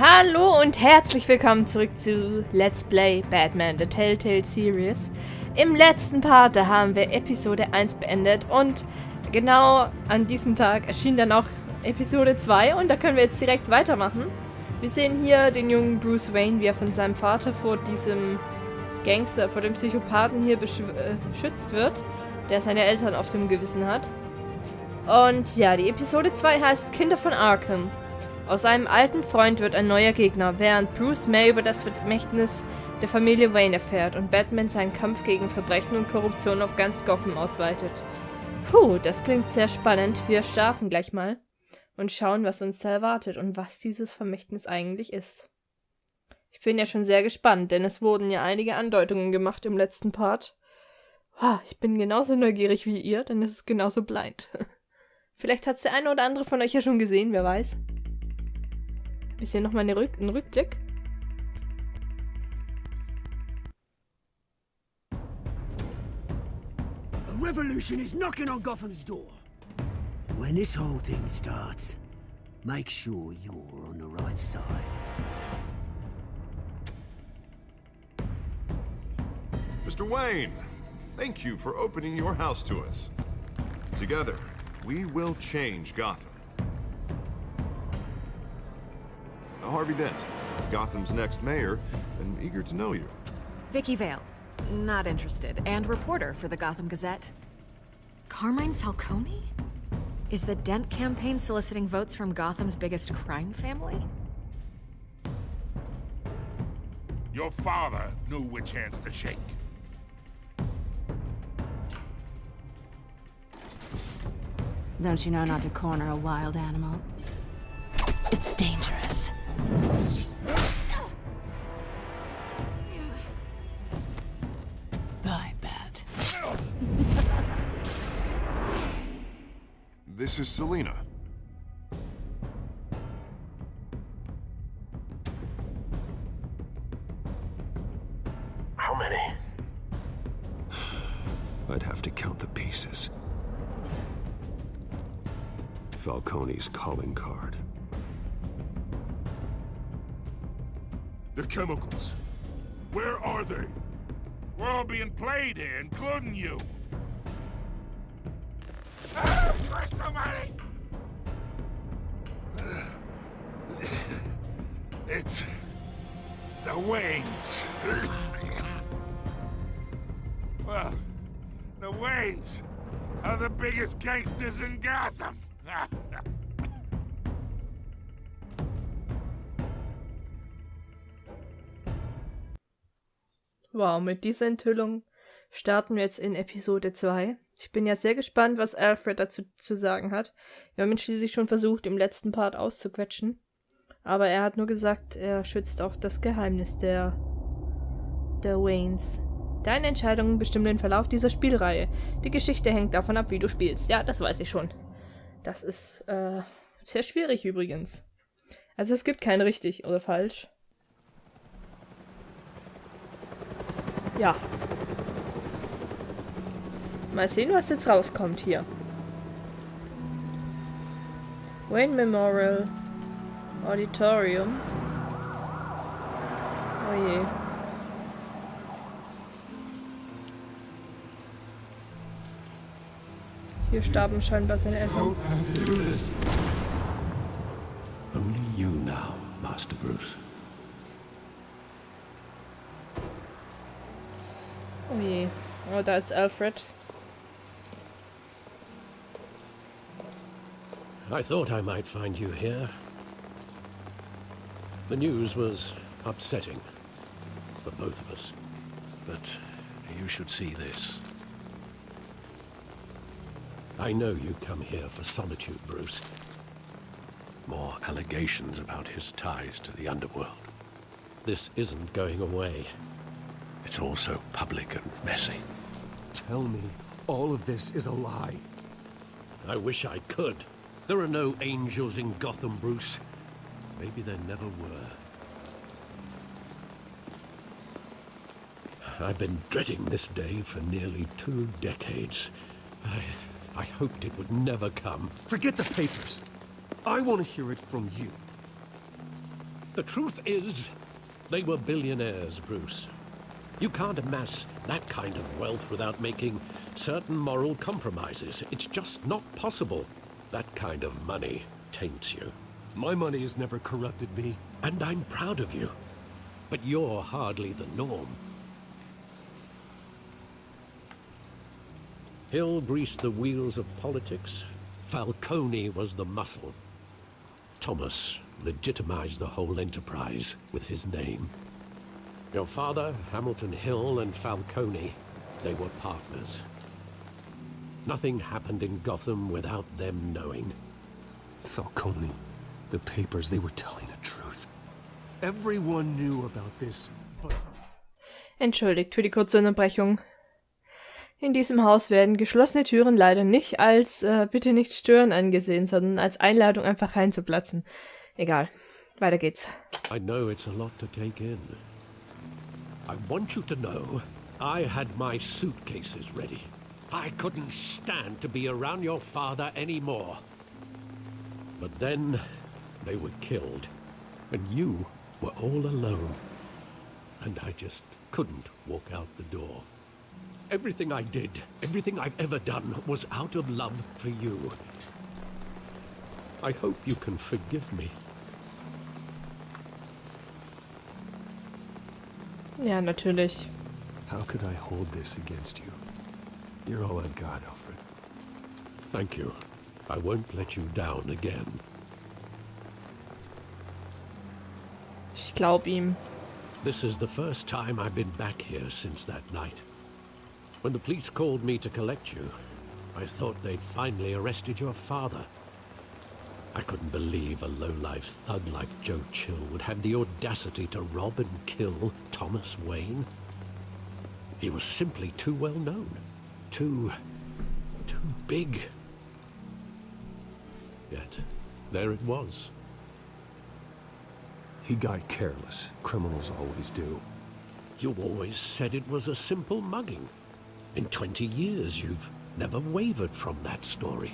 Hallo und herzlich willkommen zurück zu Let's Play Batman, The Telltale Series. Im letzten Part, da haben wir Episode 1 beendet und genau an diesem Tag erschien dann auch Episode 2 und da können wir jetzt direkt weitermachen. Wir sehen hier den jungen Bruce Wayne, wie er von seinem Vater vor diesem Gangster, vor dem Psychopathen hier beschützt wird, der seine Eltern auf dem Gewissen hat. Und ja, die Episode 2 heißt Kinder von Arkham. Aus einem alten Freund wird ein neuer Gegner, während Bruce mehr über das Vermächtnis der Familie Wayne erfährt und Batman seinen Kampf gegen Verbrechen und Korruption auf ganz Gotham ausweitet. Puh, das klingt sehr spannend. Wir starten gleich mal und schauen, was uns da erwartet und was dieses Vermächtnis eigentlich ist. Ich bin ja schon sehr gespannt, denn es wurden ja einige Andeutungen gemacht im letzten Part. Ich bin genauso neugierig wie ihr, denn es ist genauso blind. Vielleicht hat es der eine oder andere von euch ja schon gesehen, wer weiß. Wir sehen nochmal einen Rückblick. A revolution is knocking on Gotham's door. When this whole thing starts, make sure you're on the right side. Mr. Wayne, thank you for opening your house to us. Together, we will change Gotham. Harvey Dent, Gotham's next mayor, and eager to know you. Vicky Vale, not interested, and reporter for the Gotham Gazette. Carmine Falcone? Is the Dent campaign soliciting votes from Gotham's biggest crime family? Your father knew which hands to shake. Don't you know not to corner a wild animal? It's dangerous. Bye, Bat. This is Selina. How many? I'd have to count the pieces. Falcone's calling card. The chemicals. Where are they? We're all being played here, including you. Where's the money? It's the Waynes. Well, the Waynes are the biggest gangsters in Gotham. Wow, mit dieser Enthüllung starten wir jetzt in Episode 2. Ich bin ja sehr gespannt, was Alfred dazu zu sagen hat. Wir haben ihn schließlich schon versucht, im letzten Part auszuquetschen. Aber er hat nur gesagt, er schützt auch das Geheimnis der Waynes. Deine Entscheidungen bestimmen den Verlauf dieser Spielreihe. Die Geschichte hängt davon ab, wie du spielst. Ja, das weiß ich schon. Das ist sehr schwierig übrigens. Also es gibt kein richtig oder falsch. Ja. Mal sehen, was jetzt rauskommt hier. Wayne Memorial Auditorium. Oh je. Hier starben scheinbar seine Eltern. Only you now, Master Bruce. Oh je. Oh, da ist Alfred. I thought I might find you here. The news was upsetting for both of us. But you should see this. I know you come here for solitude, Bruce. More allegations about his ties to the underworld. This isn't going away. It's all so public and messy. Tell me, all of this is a lie. I wish I could. There are no angels in Gotham, Bruce. Maybe there never were. I've been dreading this day for nearly 2 decades. I hoped it would never come. Forget the papers. I want to hear it from you. The truth is, they were billionaires, Bruce. You can't amass that kind of wealth without making certain moral compromises. It's just not possible. That kind of money taints you. My money has never corrupted me. And I'm proud of you. But you're hardly the norm. Hill greased the wheels of politics. Falcone was the muscle. Thomas legitimized the whole enterprise with his name. Your father, Hamilton Hill, and Falcone, they were partners. Nothing happened in Gotham without them knowing. Falcone, the papers, they were telling the truth. Everyone knew about this, but... Entschuldigt für die kurze Unterbrechung. In diesem Haus werden geschlossene Türen leider nicht als bitte nicht stören angesehen, sondern als Einladung einfach reinzuplatzen. Egal. Weiter geht's. I know it's a lot to take in. I want you to know I had my suitcases ready. I couldn't stand to be around your father anymore. But then they were killed, and you were all alone. And I just couldn't walk out the door. Everything I did, everything I've ever done, was out of love for you. I hope you can forgive me. Ja, natürlich. how could I hold this against you? You're all I've got, Alfred. Thank you. I won't let you down again. Ich glaub ihm. This is the first time I've been back here since that night. When the police called me to collect you, I thought they'd finally arrested your father. I couldn't believe a low-life thug like Joe Chill would have the audacity to rob and kill Thomas Wayne. He was simply too well known. Too big. Yet, there it was. He got careless. Criminals always do. You always said it was a simple mugging. In 20 years, you've never wavered from that story.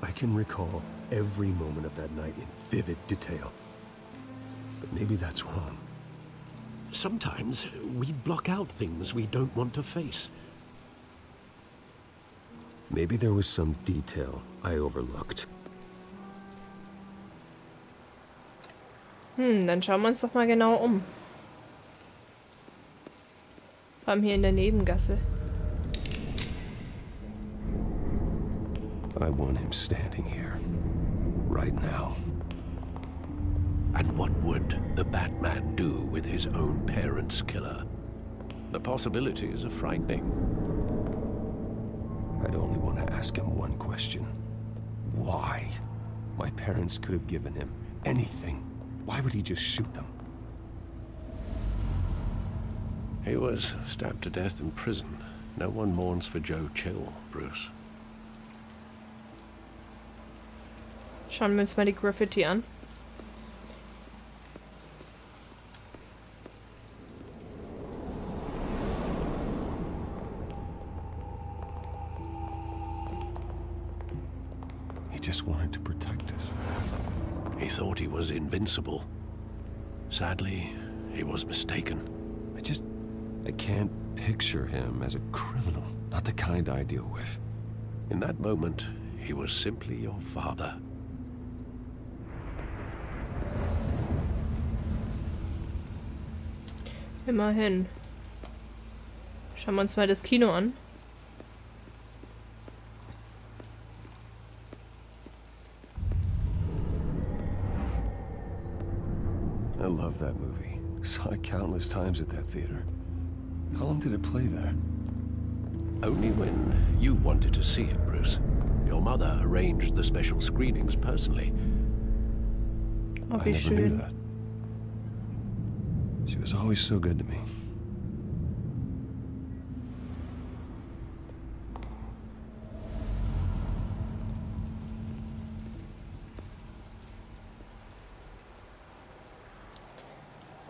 I can recall every moment of that night in vivid detail. But maybe that's wrong. Sometimes we block out things we don't want to face. Maybe there was some detail I overlooked. Dann schauen wir uns doch mal genauer um. Vor allem hier in der Nebengasse. I want him standing here. Right now. And what would the Batman do with his own parents' killer? The possibilities are frightening. I'd only want to ask him one question. Why? My parents could have given him anything. Why would he just shoot them? He was stabbed to death in prison. No one mourns for Joe Chill, Bruce. Schauen wir uns mal die Graffiti an. He just wanted to protect us. He thought he was invincible. Sadly, he was mistaken. I can't picture him as a criminal. Not the kind I deal with. In that moment, he was simply your father. Immerhin. Schauen wir uns mal das Kino an. I love that movie. Saw it countless times at that theater. How long did it play there? Only when you wanted to see it, Bruce. Your mother arranged the special screenings personally. Oh, I wie never knew schön. that. She was always so good to me.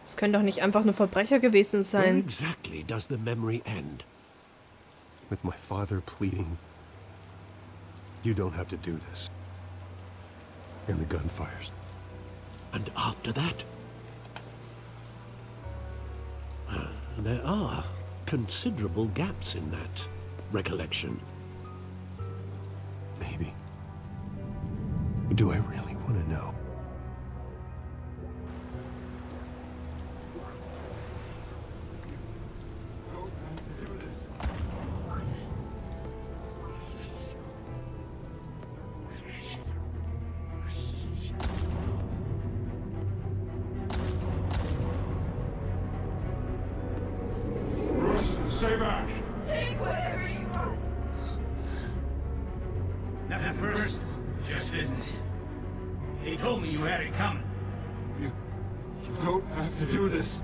Es können doch nicht einfach nur Verbrecher gewesen Where sein. exactly does the memory end? With my father pleading, "You don't have to do this." And the gunfires. And after that? There are considerable gaps in that recollection. Maybe. Do I really want to know? Stay back! Take whatever you want. Nothing personal, just business. He told me you had it coming. You don't have to do this.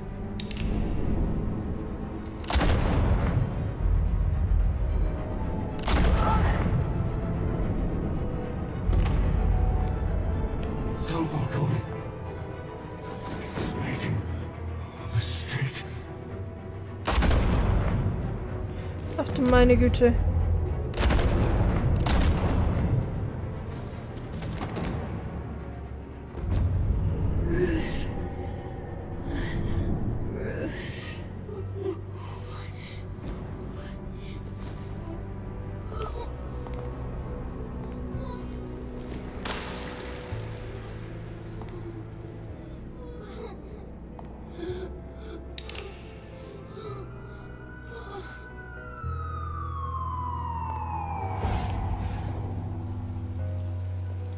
Don't follow me. He's making a mistake. Ach du meine Güte.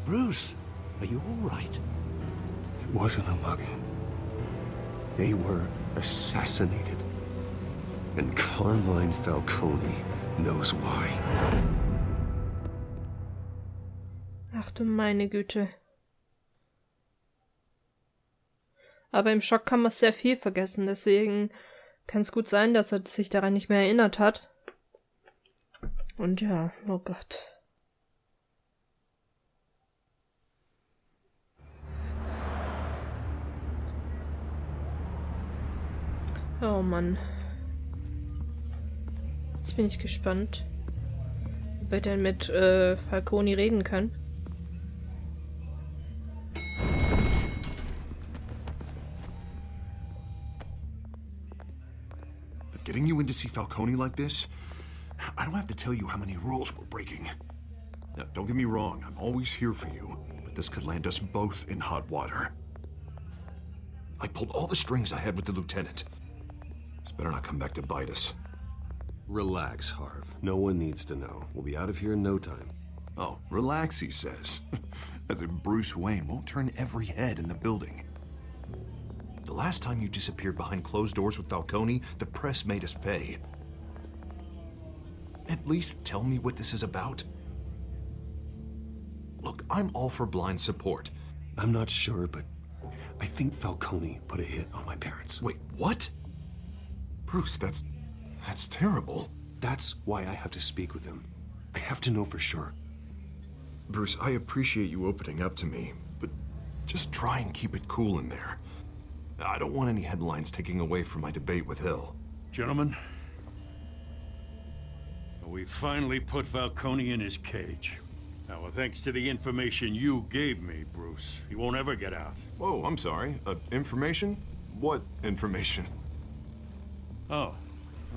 Bruce, are you all right? It wasn't a mugging. They were assassinated. And Carmine Falcone knows why. Ach du meine Güte. Aber im Schock kann man sehr viel vergessen, deswegen kann es gut sein, dass er sich daran nicht mehr erinnert hat. Und ja, oh Gott. Oh Mann. Jetzt bin ich gespannt, ob wir denn mit Falcone reden können. But getting you in to see Falcone like this, I don't have to tell you how many rules we're breaking. Now, don't get me wrong, I'm always here for you, but this could land us both in hot water. I pulled all the strings I had with the lieutenant. This better not come back to bite us. Relax, Harv. No one needs to know. We'll be out of here in no time. Oh, relax, he says. As if Bruce Wayne won't turn every head in the building. The last time you disappeared behind closed doors with Falcone, the press made us pay. At least tell me what this is about. Look, I'm all for blind support. I'm not sure, but I think Falcone put a hit on my parents. Wait, what? Bruce, that's terrible. That's why I have to speak with him. I have to know for sure. Bruce, I appreciate you opening up to me, but just try and keep it cool in there. I don't want any headlines taking away from my debate with Hill. Gentlemen, we finally put Falcone in his cage. Now, thanks to the information you gave me, Bruce, he won't ever get out. Whoa, I'm sorry. Information? What information? Oh,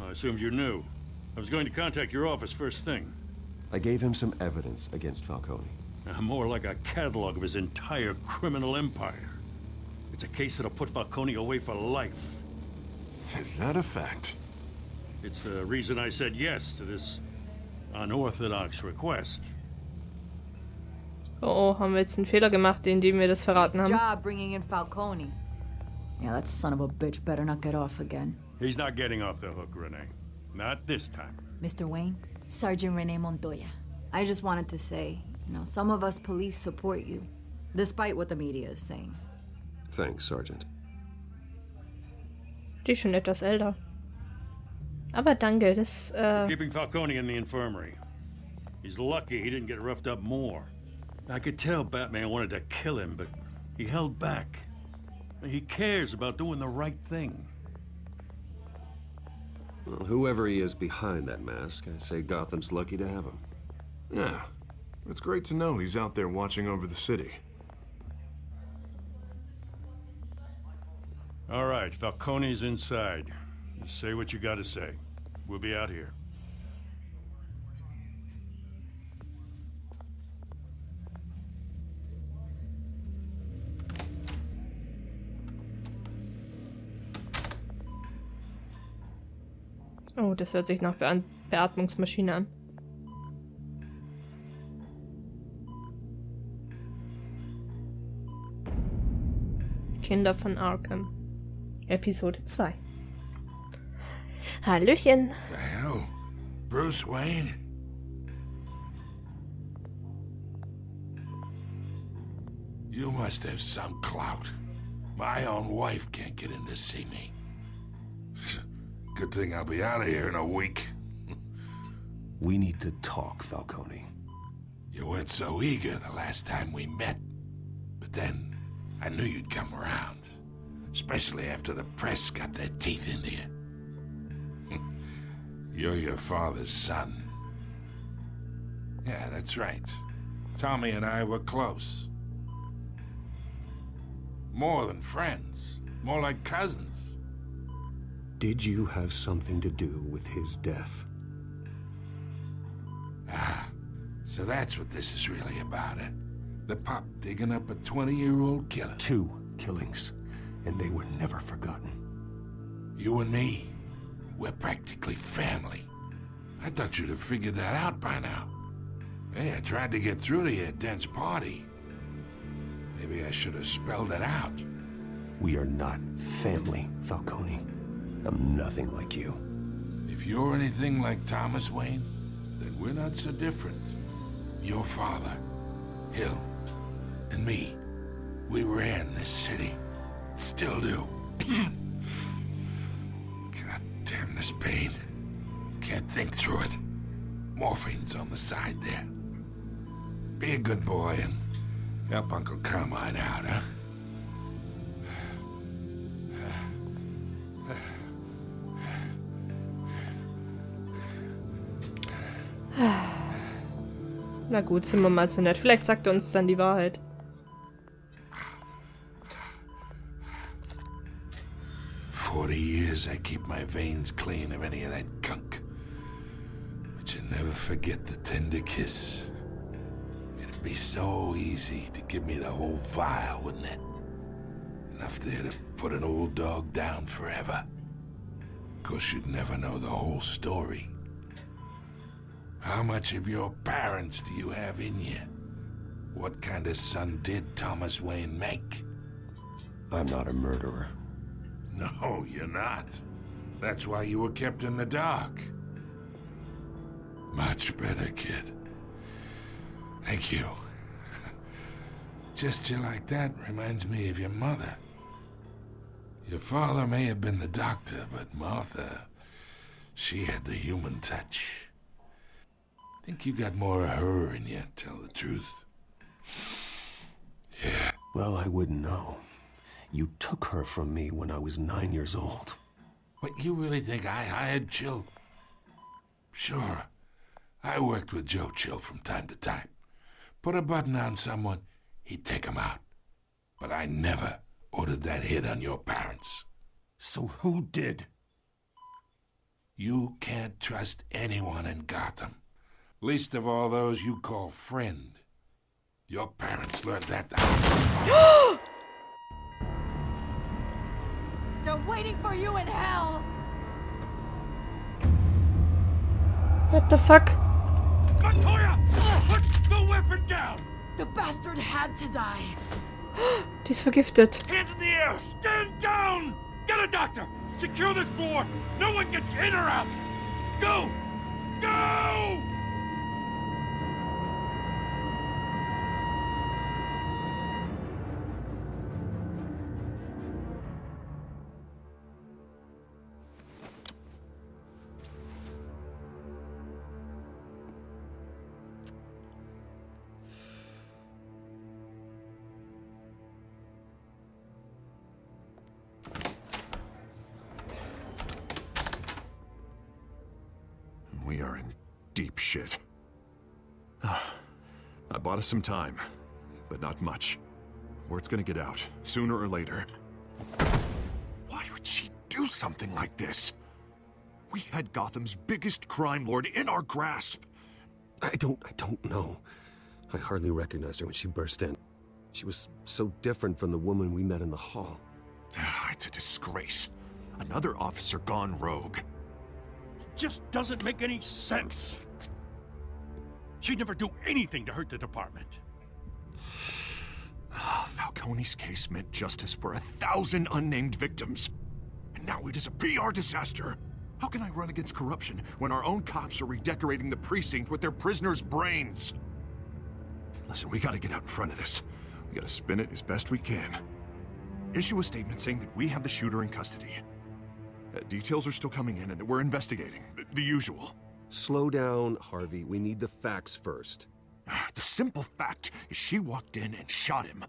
I assumed you knew. I was going to contact your office first thing. I gave him some evidence against Falcone. More like a catalog of his entire criminal empire. It's a case that'll put Falcone away for life. Is that a fact? It's the reason I said yes to this unorthodox request. Oh, haben wir jetzt einen Fehler gemacht, indem wir das verraten haben? Job bringing in Falcone. Yeah, that son of a bitch better not get off again. He's not getting off the hook, Renee. Not this time. Mr. Wayne, Sergeant Renee Montoya. I just wanted to say, some of us police support you, despite what the media is saying. Thanks, Sergeant. Die ist schon etwas älter. Aber danke, das, Keeping Falcone in the infirmary. He's lucky he didn't get roughed up more. I could tell Batman wanted to kill him, but he held back. He cares about doing the right thing. Well, whoever he is behind that mask, I say Gotham's lucky to have him. Yeah, it's great to know he's out there watching over the city. All right, Falcone's inside. Just say what you gotta say. We'll be out here. Oh, das hört sich nach Beatmungsmaschine an. Kinder von Arkham. Episode 2. Hallöchen. The hell? Bruce Wayne? You must have some clout. My own wife can't get in to see me. Good thing I'll be out of here in a week. We need to talk, Falcone. You weren't so eager the last time we met. But then, I knew you'd come around. Especially after the press got their teeth into you. You're your father's son. Yeah, that's right. Tommy and I were close. More than friends. More like cousins. Did you have something to do with his death? Ah, so that's what this is really about, eh? The pup digging up a 20-year-old killer. 2 killings, and they were never forgotten. You and me, we're practically family. I thought you'd have figured that out by now. Hey, I tried to get through to you at Dent's party. Maybe I should have spelled it out. We are not family, Falcone. I'm nothing like you. If you're anything like Thomas Wayne, then we're not so different. Your father, Hill, and me, we ran this city. Still do. God damn this pain. Can't think through it. Morphine's on the side there. Be a good boy and help Uncle Carmine out, huh? Na gut, sind wir mal so nett. Vielleicht sagt er uns dann die Wahrheit. For 40 years I keep my veins clean of any of that gunk. But you never forget the tender kiss. It'd be so easy to give me the whole vial, wouldn't it? Enough there to put an old dog down forever. Of course, you'd never know the whole story. How much of your parents do you have in you? What kind of son did Thomas Wayne make? I'm not a murderer. No, you're not. That's why you were kept in the dark. Much better, kid. Thank you. Gesture like that reminds me of your mother. Your father may have been the doctor, but Martha, she had the human touch. Think you got more of her in you, tell the truth. Yeah. Well, I wouldn't know. You took her from me when I was 9 years old. What, you really think I hired Chill? Sure. I worked with Joe Chill from time to time. Put a button on someone, he'd take him out. But I never ordered that hit on your parents. So who did? You can't trust anyone in Gotham. Least of all those you call friend. Your parents learned that. They're waiting for you in hell! What the fuck? Montoya! Put the weapon down! The bastard had to die. Die ist vergiftet. Hands in the air! Stand down! Get a doctor! Secure this floor! No one gets in or out! Go! Go! We are in deep shit. I bought us some time, but not much. Word's gonna get out, sooner or later. do something like this? We had Gotham's biggest crime lord in our grasp. I don't know. I hardly recognized her when she burst in. She was so different from the woman we met in the hall. It's a disgrace. Another officer gone rogue. It just doesn't make any sense. She'd never do anything to hurt the department. Falcone's case meant justice for 1,000 unnamed victims. And now it is a PR disaster. How can I run against corruption when our own cops are redecorating the precinct with their prisoners' brains? Listen, we gotta get out in front of this. We gotta spin it as best we can. Issue a statement saying that we have the shooter in custody. Details are still coming in and that we're investigating. The usual. Slow down, Harvey. We need the facts first. The simple fact is she walked in and shot him.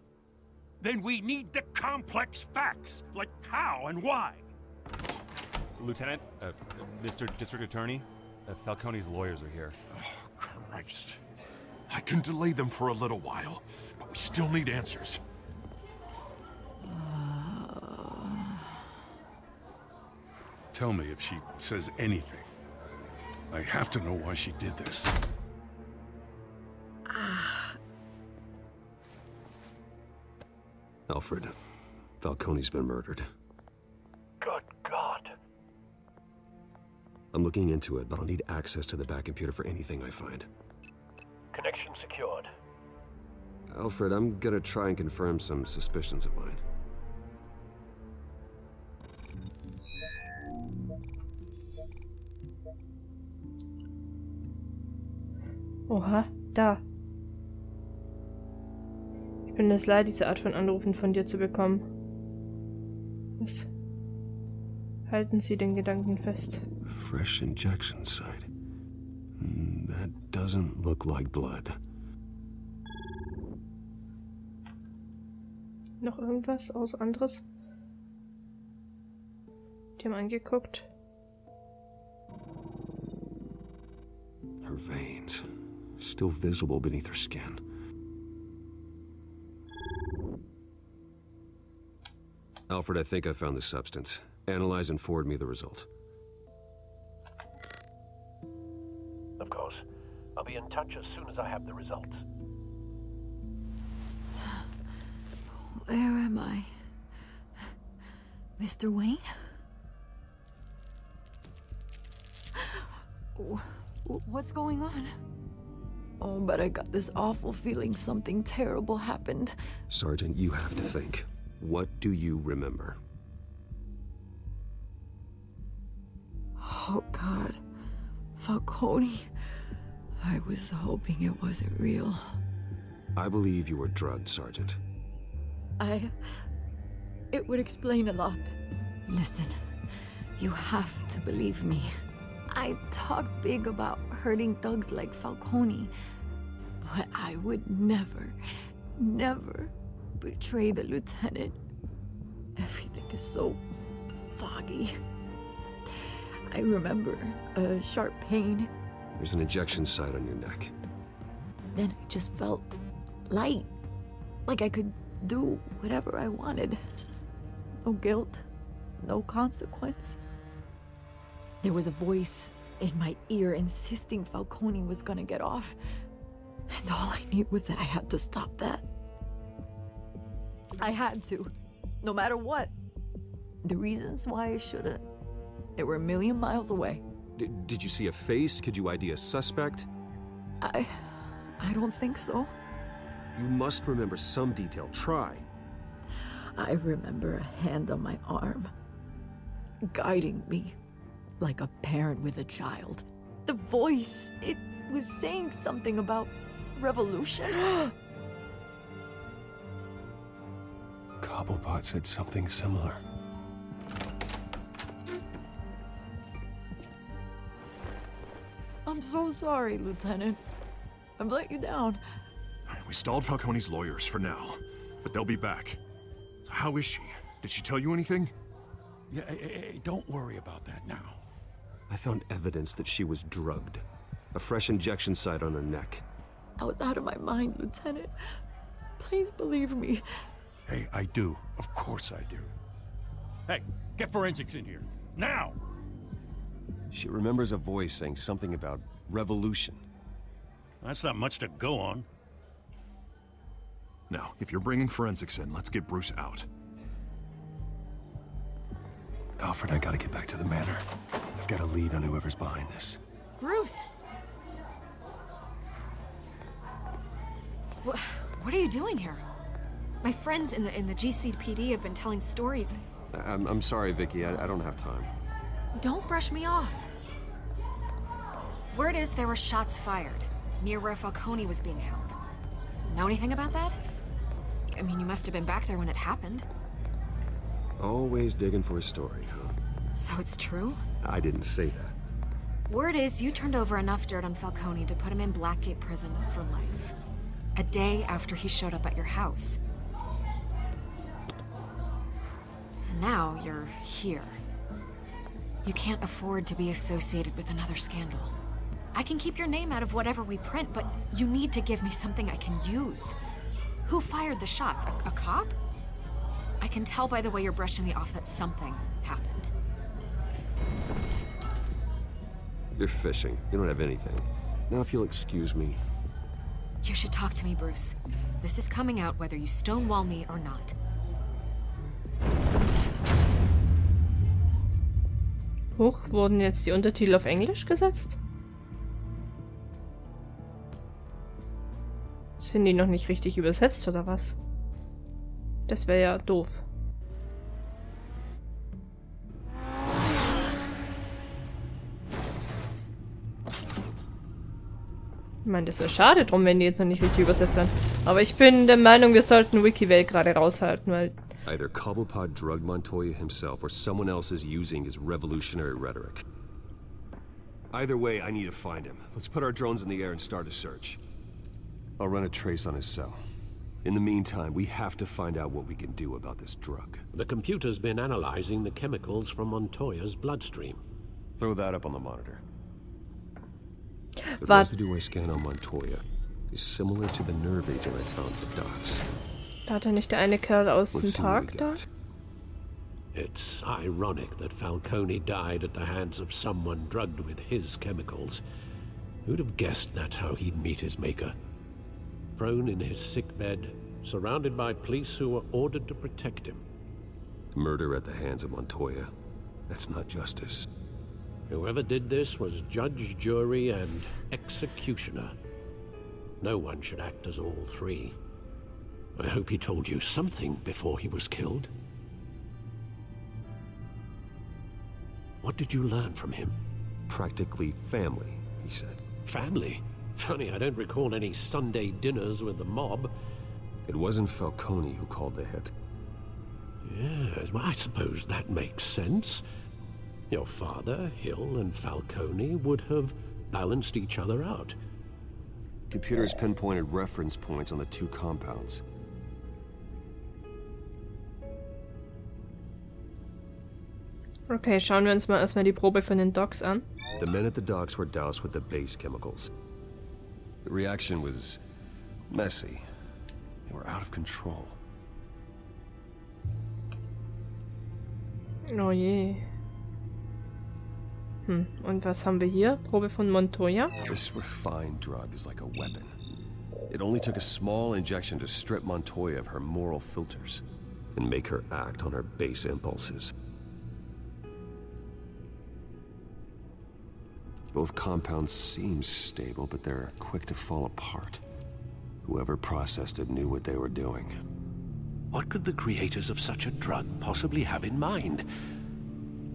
Then we need the complex facts, like how and why. Lieutenant, Mr. District Attorney, Falcone's lawyers are here. Oh, Christ. I can delay them for a little while, but we still need answers. Tell me if she says anything. I have to know why she did this. Alfred, Falcone's been murdered. Good God. I'm looking into it, but I'll need access to the back computer for anything I find. Connection secured. Alfred, I'm gonna try and confirm some suspicions of mine. Oha, da. Ich bin es leid, diese Art von Anrufen von dir zu bekommen. Was? Halten Sie den Gedanken fest. Fresh injection site. That doesn't look like blood. Noch irgendwas anderes? Die haben angeguckt. Her veins. Still visible beneath her skin. Alfred, I think I found the substance. Analyze and forward me the result. Of course. I'll be in touch as soon as I have the results. Where am I? Mr. Wayne? What's going on? Oh, but I got this awful feeling something terrible happened. Sergeant, you have to think. What do you remember? Oh, God. Falcone. I was hoping it wasn't real. I believe you were drugged, Sergeant. It would explain a lot. Listen, you have to believe me. I talk big about hurting thugs like Falcone, but I would never, never betray the lieutenant. Everything is so foggy. I remember a sharp pain. There's an injection site on your neck. Then I just felt light, like I could do whatever I wanted. No guilt, no consequence. There was a voice in my ear insisting Falcone was gonna get off. And all I knew was that I had to stop that. I had to, no matter what. The reasons why I shouldn't, they were a million miles away. Did you see a face? Could you ID a suspect? I don't think so. You must remember some detail. Try. I remember a hand on my arm, guiding me like a parent with a child. The voice, it was saying something about revolution. Cobblepot said something similar. I'm so sorry, Lieutenant. I've let you down. We stalled Falcone's lawyers for now, but they'll be back. So how is she? Did she tell you anything? Yeah, hey, don't worry about that now. I found evidence that she was drugged. A fresh injection site on her neck. I was out of my mind, Lieutenant. Please believe me. Hey, I do. Of course I do. Hey, get forensics in here. Now! She remembers a voice saying something about revolution. That's not much to go on. Now, if you're bringing forensics in, let's get Bruce out. Alfred, I gotta get back to the manor. I've got a lead on whoever's behind this. Bruce! What are you doing here? My friends in the GCPD have been telling stories. I'm sorry, Vicky. I don't have time. Don't brush me off. Word is there were shots fired near where Falcone was being held. Know anything about that? I mean, you must have been back there when it happened. Always digging for a story, huh? So it's true? I didn't say that. Word is you turned over enough dirt on Falcone to put him in Blackgate Prison for life. A day after he showed up at your house. And now you're here. You can't afford to be associated with another scandal. I can keep your name out of whatever we print, but you need to give me something I can use. Who fired the shots? A cop? I can tell by the way you're brushing me off that something happened. You're fishing. You don't have anything. Now if you'll excuse me. You should talk to me, Bruce. This is coming out whether you stonewall me or not. Huch, wurden jetzt die Untertitel auf Englisch gesetzt? Sind die noch nicht richtig übersetzt oder was? Das wäre ja doof. Ich meine, das wäre schade drum, wenn die jetzt noch nicht richtig übersetzt werden. Aber ich bin der Meinung, wir sollten Wikiwelt gerade raushalten, weil... Either Cobblepot drugged Montoya himself or someone else is using his revolutionary rhetoric. Either way, I need to find him. Let's put our drones in the air and start a search. I'll run a trace on his cell. In the meantime, we have to find out what we can do about this drug. The computer's been analyzing the chemicals from Montoya's bloodstream. Throw that up on the monitor. The Was? residue I scan on Montoya is similar to the nerve agent I found at the docks. Da hat er nicht der eine Kerl aus dem Let's see what we Park da? got. It's ironic that Falcone died at the hands of someone drugged with his chemicals. Who'd have guessed that's how he'd meet his maker? Prone in his sickbed, surrounded by police who were ordered to protect him. Murder at the hands of Montoya. That's not justice. Whoever did this was judge, jury, and executioner. No one should act as all three. I hope he told you something before he was killed. What did you learn from him? Practically family, he said. Family? Funny, I don't recall any Sunday dinners with the mob. It wasn't Falcone who called the hit. Yes, well, I suppose that makes sense. Your father, Hill, and Falcone would have balanced each other out. Computers pinpointed reference points on the two compounds. Okay, schauen wir uns mal erstmal die Probe von den Docs an. The men at the docks were doused with the base chemicals. The reaction was messy. They were out of control. Oh je. Und was haben wir hier? Probe von Montoya. This refined drug is like a weapon. It only took a small injection to strip Montoya of her moral filters and make her act on her base impulses. Both compounds seem stable, but they're quick to fall apart. Whoever processed it knew what they were doing. What could the creators of such a drug possibly have in mind?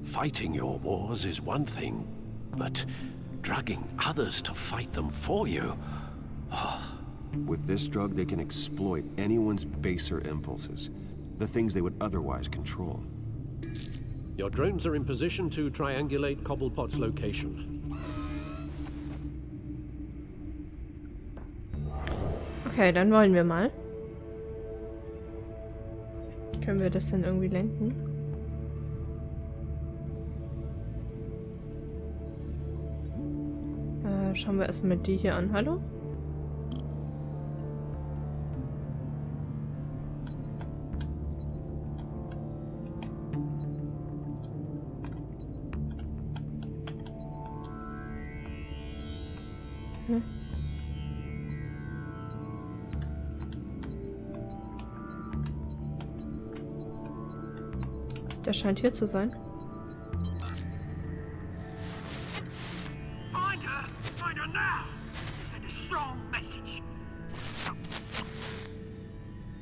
Fighting your wars is one thing, but drugging others to fight them for you? With this drug, they can exploit anyone's baser impulses, the things they would otherwise control. Your drones are in position to triangulate Cobblepot's location. Okay, dann wollen wir mal. Können wir das denn irgendwie lenken? Schauen wir erstmal die hier an. Hallo? Hm. Der scheint hier zu sein.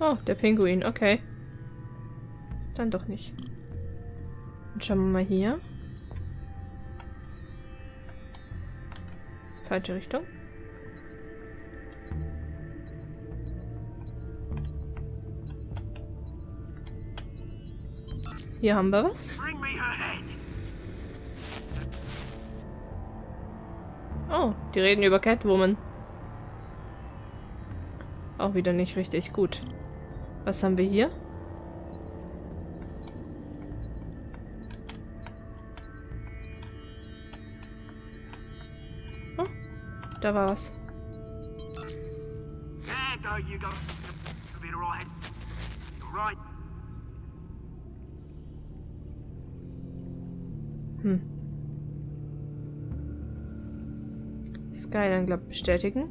Oh, der Pinguin, okay. Dann doch nicht. Und schauen wir mal hier. Falsche Richtung. Hier haben wir was. Oh, die reden über Catwoman. Auch wieder nicht richtig gut. Was haben wir hier? Oh, da war was. Skyline Club bestätigen.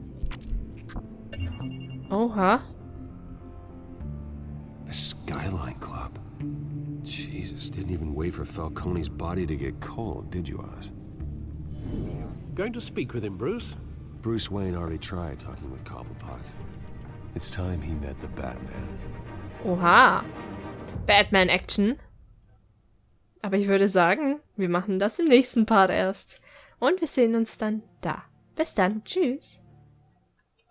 Oha. The Skyline Club. Jesus, didn't even wait for Falcone's body to get cold, did you, Oz? Going to speak with him, Bruce? Bruce Wayne already tried talking with Cobblepot. It's time he met the Batman. Oha. Batman-Action. Aber ich würde sagen, wir machen das im nächsten Part erst. Und wir sehen uns dann da. Bis dann. Tschüss.